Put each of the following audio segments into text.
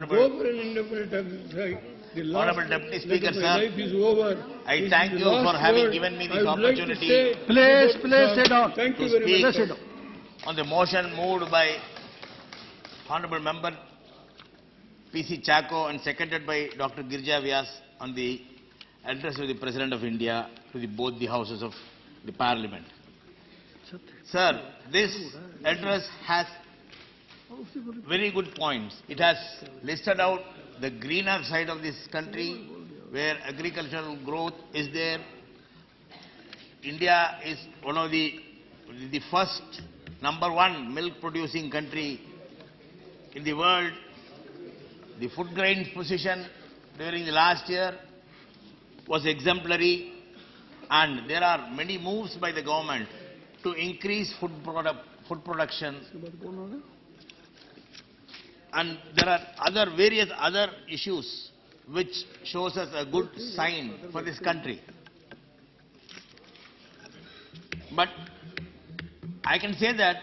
Go for an indefinite exercise. Honorable Deputy Speaker, my sir, life is over. I thank you for having given me this opportunity Please sit down. Thank you to very much. speak on the motion moved by Honorable Member P.C. Chaco and seconded by Dr. Girija Vyas on the address of the President of India to both the houses of the Parliament. Sir, this address has very good points. It has listed out the greener side of this country where agricultural growth is there. India is one of the first #1 milk producing country in the world. The food grains position during the last year was exemplary, and there are many moves by the government to increase food production. And there are various other issues which shows us a good sign for this country. But I can say that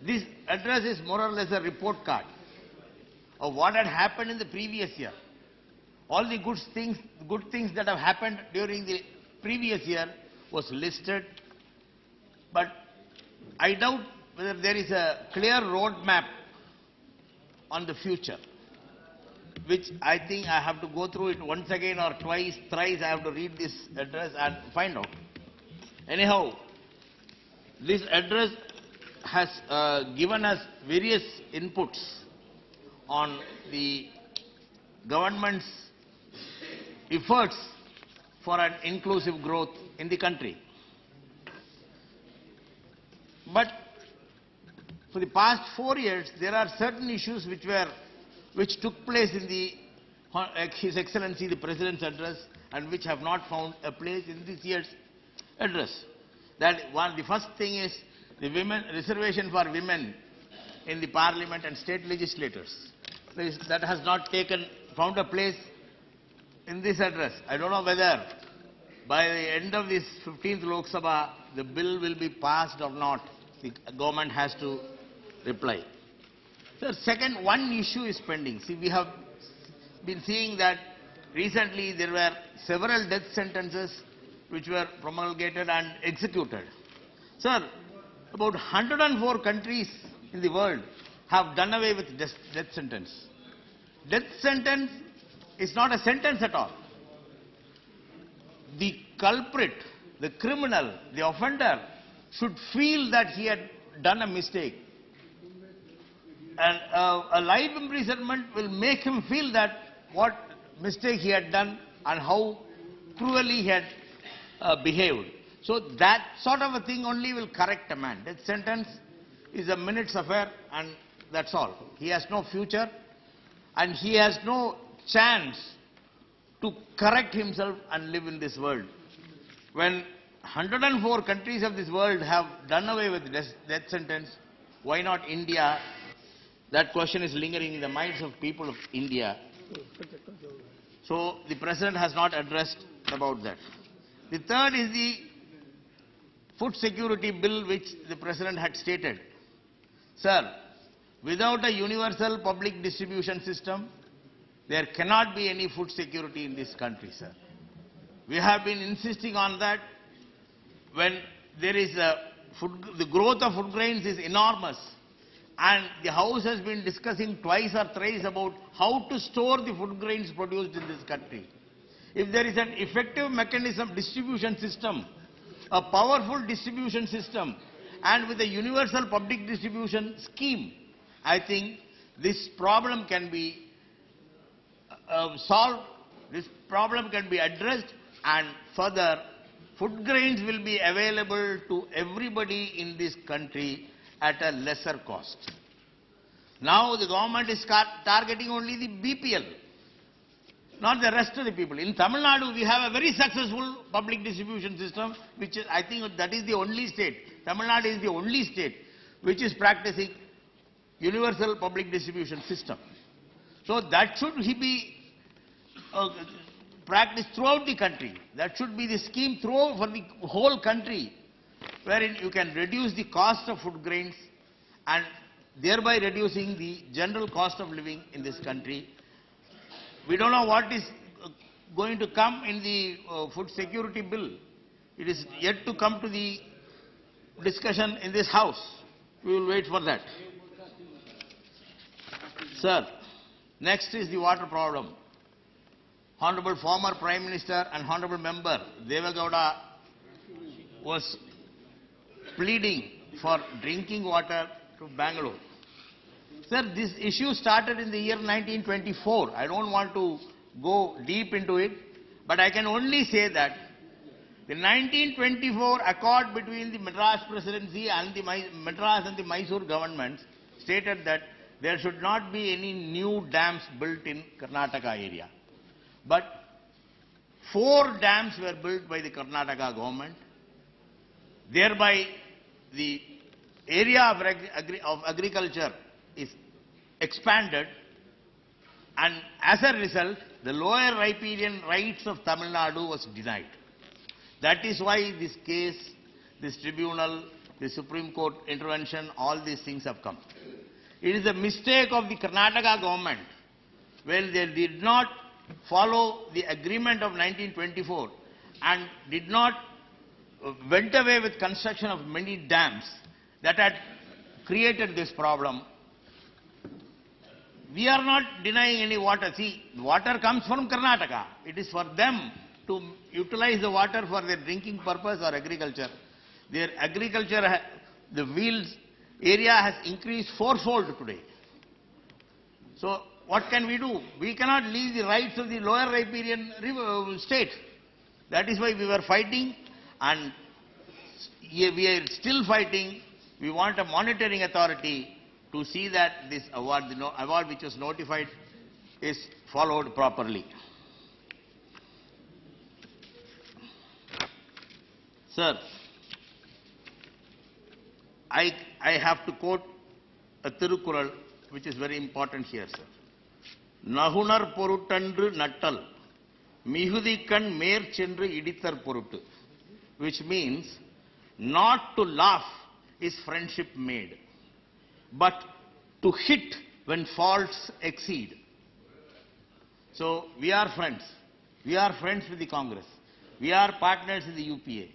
this address is more or less a report card of what had happened in the previous year. All the good things that have happened during the previous year was listed, but I doubt whether there is a clear roadmap on the future, which I think I have to go through it once again or twice, thrice. I have to read this address and find out. Anyhow, this address has given us various inputs on the government's efforts for an inclusive growth in the country. But for the past 4 years, there are certain issues which took place in His Excellency the President's address and which have not found a place in this year's address. The first thing is the reservation for women in the Parliament and state legislators. That has not found a place in this address. I don't know whether by the end of this 15th Lok Sabha the bill will be passed or not. The government has to reply. So second, one issue is pending. See, we have been seeing that recently there were several death sentences which were promulgated and executed. Sir, about 104 countries in the world have done away with death sentence. Death sentence is not a sentence at all. The culprit, the criminal, the offender should feel that he had done a mistake. And a life imprisonment will make him feel that what mistake he had done and how cruelly he had behaved. So that sort of a thing only will correct a man. Death sentence is a minute's affair and that's all. He has no future and he has no chance to correct himself and live in this world. When 104 countries of this world have done away with death sentence, why not India? That question is lingering in the minds of people of India. So the President has not addressed about that. The third is the food security bill which the President had stated. Sir, without a universal public distribution system, there cannot be any food security in this country, sir. We have been insisting on that. When there is the growth of food grains is enormous, and the House has been discussing twice or thrice about how to store the food grains produced in this country. If there is an effective mechanism, distribution system, a powerful distribution system, and with a universal public distribution scheme, I think this problem can be solved, this problem can be addressed, and further, food grains will be available to everybody in this country at a lesser cost. Now the government is targeting only the BPL, not the rest of the people. In Tamil Nadu, we have a very successful public distribution system, which is, I think that is the only state. Tamil Nadu is the only state which is practicing universal public distribution system. So that should be practiced throughout the country. That should be the scheme for the whole country, wherein you can reduce the cost of food grains and thereby reducing the general cost of living in this country. We don't know what is going to come in the food security bill. It is yet to come to the discussion in this house. We will wait for that. Sir, next is the water problem. Honorable former Prime Minister and Honorable Member Devagowda was pleading for drinking water to Bangalore. Sir, this issue started in the year 1924. I don't want to go deep into it, but I can only say that the 1924 accord between the Madras Presidency and the Madras and the Mysore governments stated that there should not be any new dams built in Karnataka area. But 4 dams were built by the Karnataka government. Thereby, the area of agriculture is expanded, and as a result, the lower riparian rights of Tamil Nadu was denied. That is why this case, this tribunal, the Supreme Court intervention, all these things have come. It is a mistake of the Karnataka government when they did not follow the agreement of 1924 and did not went away with construction of many dams that had created this problem. We are not denying any water. See, water comes from Karnataka. It is for them to utilize the water for their drinking purpose or agriculture. Their agriculture, the fields area has increased 4-fold today. So what can we do? We cannot leave the rights of the lower riparian state. That is why we were fighting, and we are still fighting. We want a monitoring authority to see that this award, the award which was notified, is followed properly. Sir, I have to quote a Tirukural which is very important here, sir. Nahunar porutandru nattal, mihudikan mer chendru iditar poruttu, which means not to laugh is friendship made, but to hit when faults exceed. So we are friends. We are friends with the Congress. We are partners in the UPA.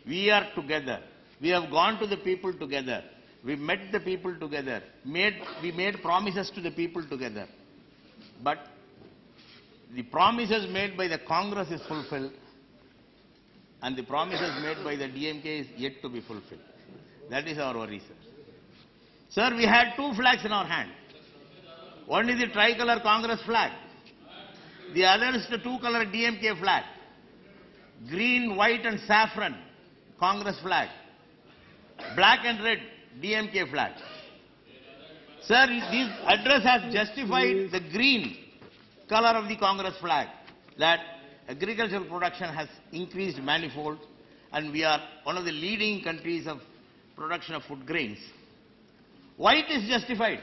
We are together. We have gone to the people together. We met the people together. We made promises to the people together. But the promises made by the Congress is fulfilled, and the promises made by the DMK is yet to be fulfilled. That is our worry, sir. Sir, we had 2 flags in our hand. One is the tricolor Congress flag. The other is the 2-color DMK flag. Green, white and saffron Congress flag. Black and red DMK flag. Sir, this address has justified the green color of the Congress flag, that agricultural production has increased manifold, and we are one of the leading countries of production of food grains. White is justified.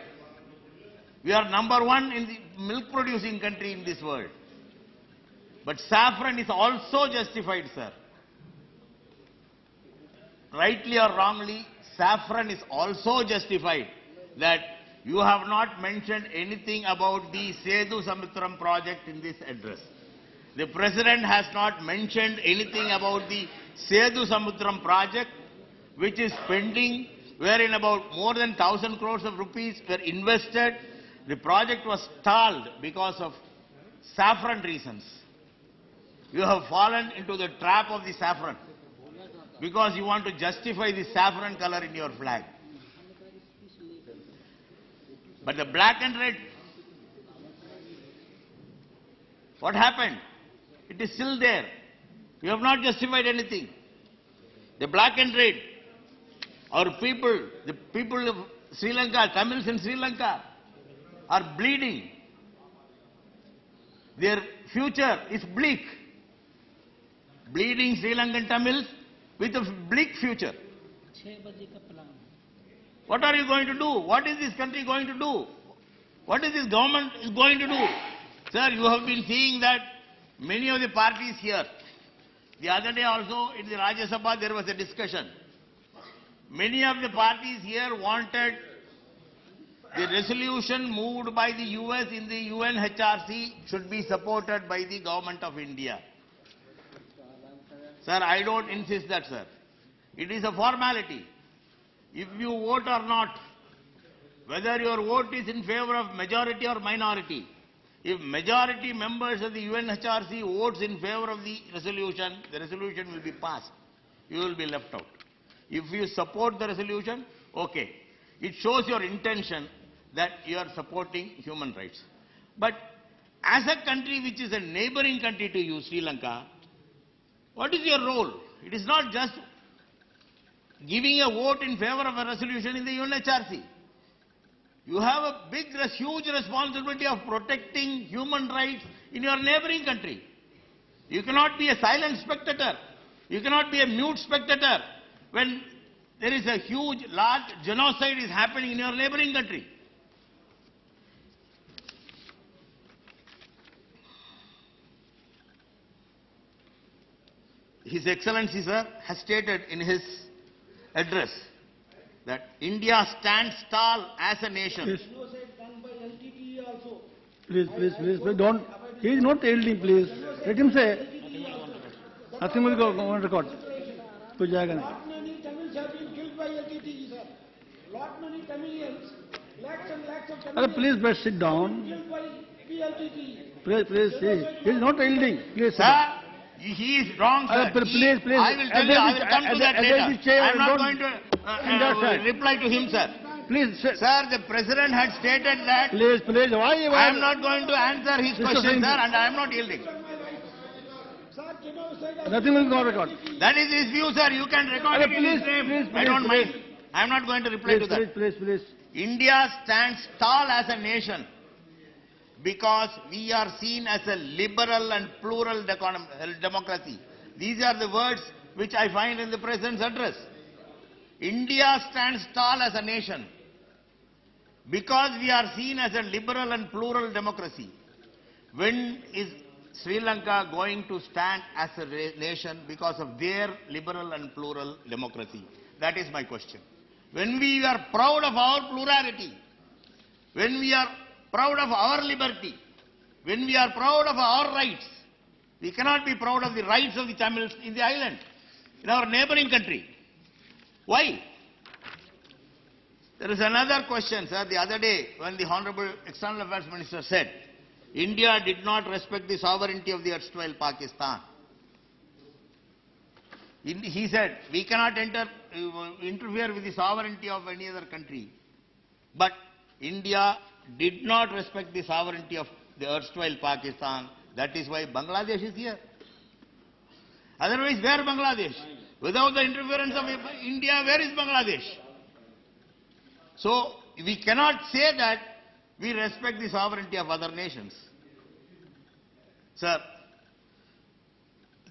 We are #1 in the milk producing country in this world. But saffron is also justified, sir. Rightly or wrongly, saffron is also justified, that you have not mentioned anything about the Sedu Samutram project in this address. The President has not mentioned anything about the Sedu Samutram project, which is pending, wherein about more than 1,000 crores of rupees were invested. The project was stalled because of saffron reasons. You have fallen into the trap of the saffron because you want to justify the saffron color in your flag. But the black and red, what happened? It is still there. You have not justified anything. The black and red, our people, the people of Sri Lanka, Tamils in Sri Lanka, are bleeding. Their future is bleak. Bleeding Sri Lankan Tamils with a bleak future. What are you going to do? What is this country going to do? What is this government is going to do? Sir, you have been seeing that many of the parties here. The other day also in the Rajya Sabha there was a discussion. Many of the parties here wanted The resolution moved by the US in the UNHRC should be supported by the government of India. Sir, I don't insist that, sir. It is a formality. If you vote or not, whether your vote is in favor of majority or minority, if majority members of the UNHRC votes in favor of the resolution will be passed. You will be left out. If you support the resolution, okay. It shows your intention that you are supporting human rights. But as a country which is a neighboring country to you, Sri Lanka, what is your role? It is not just giving a vote in favor of a resolution in the UNHRC. You have a huge responsibility of protecting human rights in your neighboring country. You cannot be a silent spectator. You cannot be a mute spectator when there is a huge, large genocide is happening in your neighboring country. His Excellency, sir, has stated in his address that India stands tall as a nation. Please, don't. He is not yielding, please. Let him say. Nothing will go on record. Lot many Tamils have been killed by LTTE, sir. Lot many Tamilians, lakhs and lakhs of Tamilians Please, sit down. killed by PLTT. Please, he is not yielding. Please, sir, he is wrong, sir. Please. I will tell you, I will come to that later. I am not going to reply to him, sir. Please, sir, the President had stated that please, why? I am not going to answer his question, sir, and I am not yielding. Nothing will go on record. That is his view, sir. You can record it in his name. I don't mind. I am not going to reply to that. Please. India stands tall as a nation because we are seen as a liberal and plural democracy. These are the words which I find in the President's address. India stands tall as a nation because we are seen as a liberal and plural democracy. When is Sri Lanka going to stand as a nation because of their liberal and plural democracy? That is my question. When we are proud of our plurality, when we are proud of our liberty, when we are proud of our rights, we cannot be proud of the rights of the Tamils in the island, in our neighboring country. Why? There is another question, sir. The other day, when the Honorable External Affairs Minister said, India did not respect the sovereignty of the erstwhile Pakistan. He said, we cannot interfere with the sovereignty of any other country. But India did not respect the sovereignty of the erstwhile Pakistan. That is why Bangladesh is here. Otherwise, where Bangladesh? Without the interference of India, where is Bangladesh? So, we cannot say that we respect the sovereignty of other nations. Sir,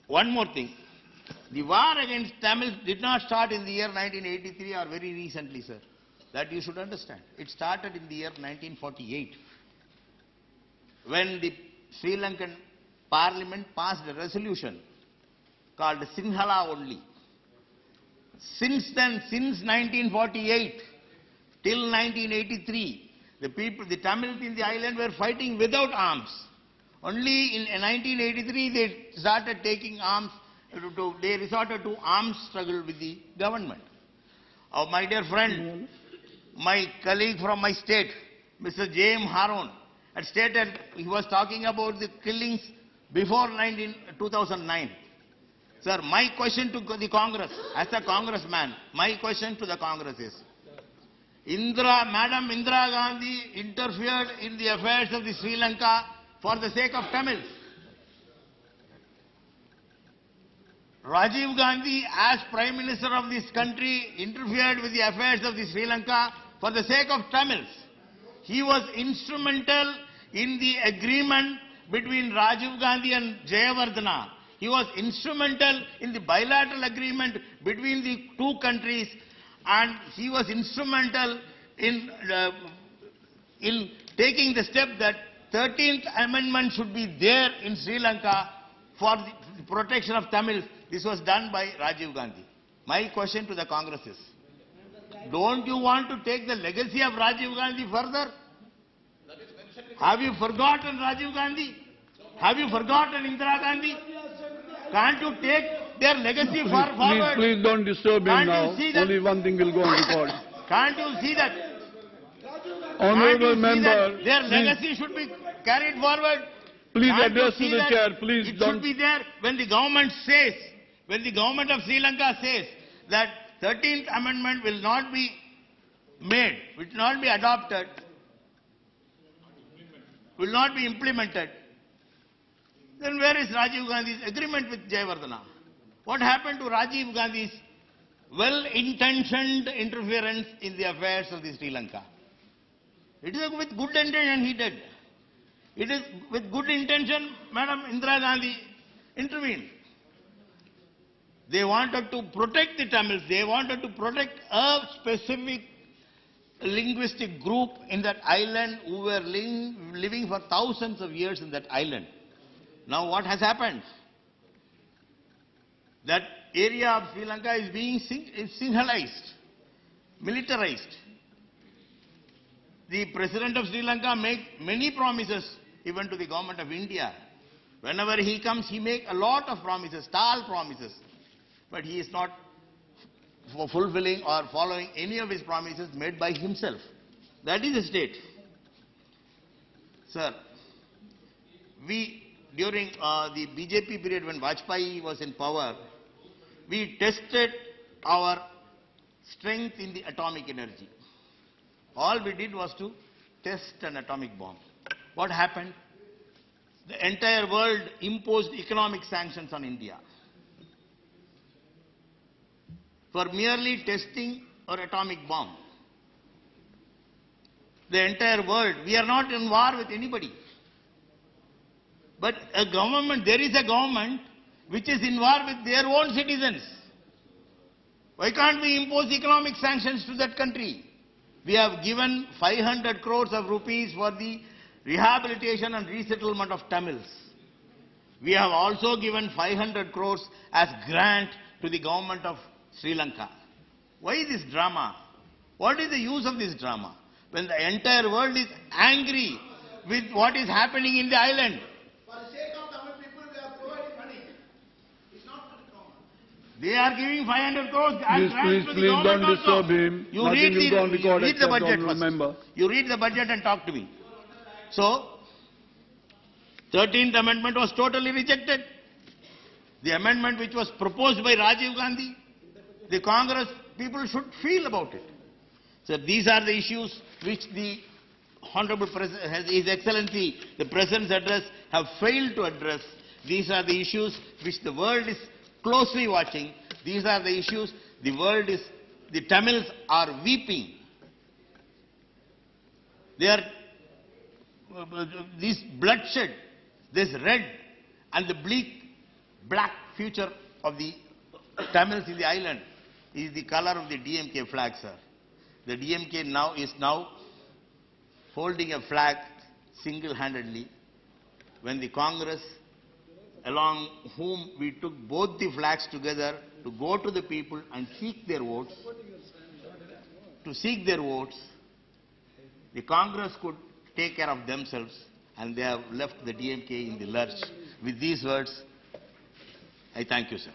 one more thing. The war against Tamils did not start in the year 1983 or very recently, sir. That you should understand. It started in the year 1948, when the Sri Lankan Parliament passed a resolution called Sinhala only. Since then, since 1948 till 1983, the Tamils in the island were fighting without arms. Only in 1983 they started taking arms, they resorted to arms struggle with the government. My dear friend, my colleague from my state, Mr. J.M. Haroon, had stated, he was talking about the killings before 2009. Sir, my question to the Congress, as a congressman, my question to the Congress is, Madam Indira Gandhi interfered in the affairs of the Sri Lanka for the sake of Tamils. Rajiv Gandhi, as Prime Minister of this country, interfered with the affairs of the Sri Lanka for the sake of Tamils. He was instrumental in the agreement between Rajiv Gandhi and Jayawardena. He was instrumental in the bilateral agreement between the two countries, and he was instrumental in taking the step that 13th Amendment should be there in Sri Lanka for the protection of Tamils. This was done by Rajiv Gandhi. My question to the Congress is, don't you want to take the legacy of Rajiv Gandhi further? Have you forgotten Rajiv Gandhi? Have you forgotten Indira Gandhi? Can't you take their legacy far forward? Please don't disturb him Can't now. you see that? Only one thing will go on record. Can't you see that? Honorable Can't you see that member, their please, legacy should be carried forward? please Can't you address to see the that chair. Please it don't. should be there when the government says, when the government of Sri Lanka says that 13th Amendment will not be made, will not be adopted, will not be implemented, then where is Rajiv Gandhi's agreement with Jayawardena? What happened to Rajiv Gandhi's well-intentioned interference in the affairs of the Sri Lanka? It is with good intention he did. It is with good intention Madam Indira Gandhi intervened. They wanted to protect the Tamils. They wanted to protect a specific linguistic group in that island who were living for thousands of years in that island. Now what has happened? That area of Sri Lanka is being Sinhalized, militarized. The President of Sri Lanka makes many promises even to the government of India. Whenever he comes, he makes a lot of promises, tall promises. But he is not fulfilling or following any of his promises made by himself. That is the state. Sir, we, during the BJP period when Vajpayee was in power, we tested our strength in the atomic energy. All we did was to test an atomic bomb. What happened? The entire world imposed economic sanctions on India for merely testing our atomic bomb. The entire world, we are not in war with anybody. But a government, there is a government which is in war with their own citizens. Why can't we impose economic sanctions to that country? We have given 500 crores of rupees for the rehabilitation and resettlement of Tamils. We have also given 500 crores as grant to the government of Sri Lanka. Why this drama? What is the use of this drama? When the entire world is angry with what is happening in the island. For the sake of Tamil people, they are providing money. It's not for the government. They are giving 500 crores as Please, grants to the please government don't disturb also. him. You Nothing read will go on the, record read the except budget honorable first. member. You read the budget and talk to me. So, 13th Amendment was totally rejected. The amendment which was proposed by Rajiv Gandhi, the Congress people should feel about it. So these are the issues which the Honorable His Excellency, the President's address, have failed to address. These are the issues which the world is closely watching. These are the issues the Tamils are weeping. They are, this bloodshed, this red and the bleak black future of the Tamils in the island is the color of the DMK flag, sir. The DMK now is holding a flag single-handedly when the Congress, along whom we took both the flags together to go to the people and seek their votes, the Congress could take care of themselves and they have left the DMK in the lurch. With these words, I thank you, sir.